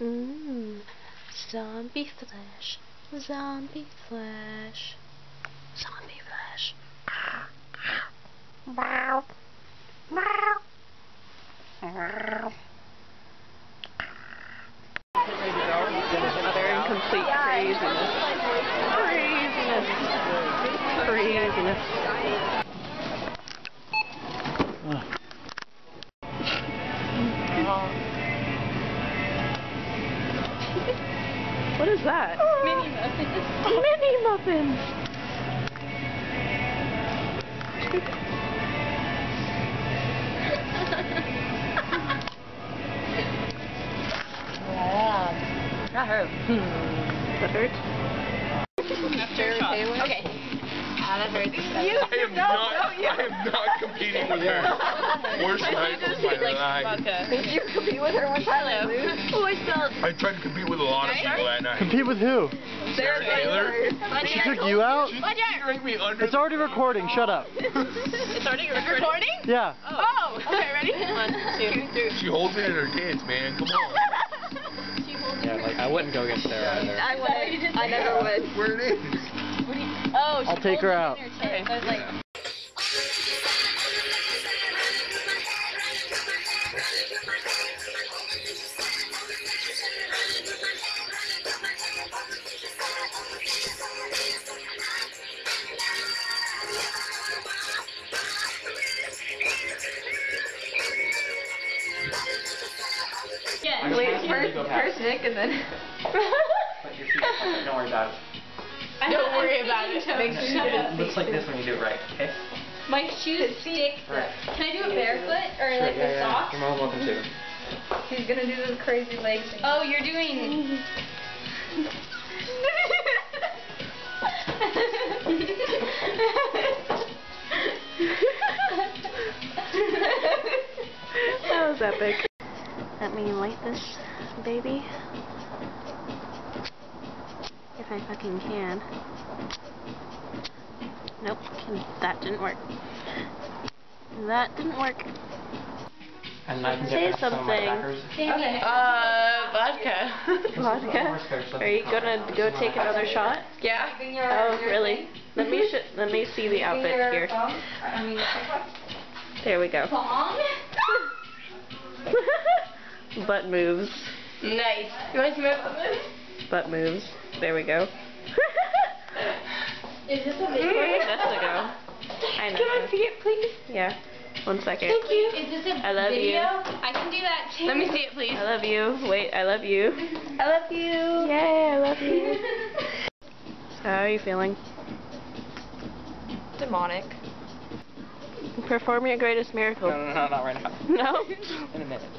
Mmm. Zombie flesh. Zombie flesh. Zombie flesh. Wow. Wow. They're in complete craziness. Craziness. What is that? Mini muffins. Mini muffins! That hurt. That hurt? Okay. That hurts. I am not competing with her. Worst night of my life. Did you compete with her one time and lose? Oh, I spelled. I tried to compete with a lot of people that night. Compete with who? Sarah Taylor. She took you out? She ranked me under. It's already recording. Shut up. It's already recording? Yeah. Oh. Okay, ready? 1, 2, 3. She holds it in her hands, man. Come on. Yeah, like I wouldn't go against Sarah either. I wouldn't. I never would. Where it is. Oh, I'll take her out. Okay. I was like. Yeah. Wait, first Nick and then. Don't worry about it. Don't worry about it. Make sure you It looks like this when you do it right, okay? My shoes stick. Right. Can I do it barefoot or like the socks? You're more than welcome to. He's gonna do this crazy leg thing. Oh, you're doing. That was epic. Let me light this baby. If I fucking can. Nope, that didn't work. That didn't work. And I can Say get some of my something. crackers. Okay. Vodka. Vodka? Are you gonna go take another shot? Yeah. Oh, really? Let me see the outfit here. There we go. Butt moves. Nice. You want to move? Butt moves. There we go. Is this a Where video? did Nessa go? I know. Can I see it, please? Yeah. 1 second. Thank you. Is this a I love video? you. I can do that too. Let me see it, please. I love you. Wait, I love you. I love you. Yay, I love you. So how are you feeling? Demonic. Perform your greatest miracle. No, not right now. No? In a minute.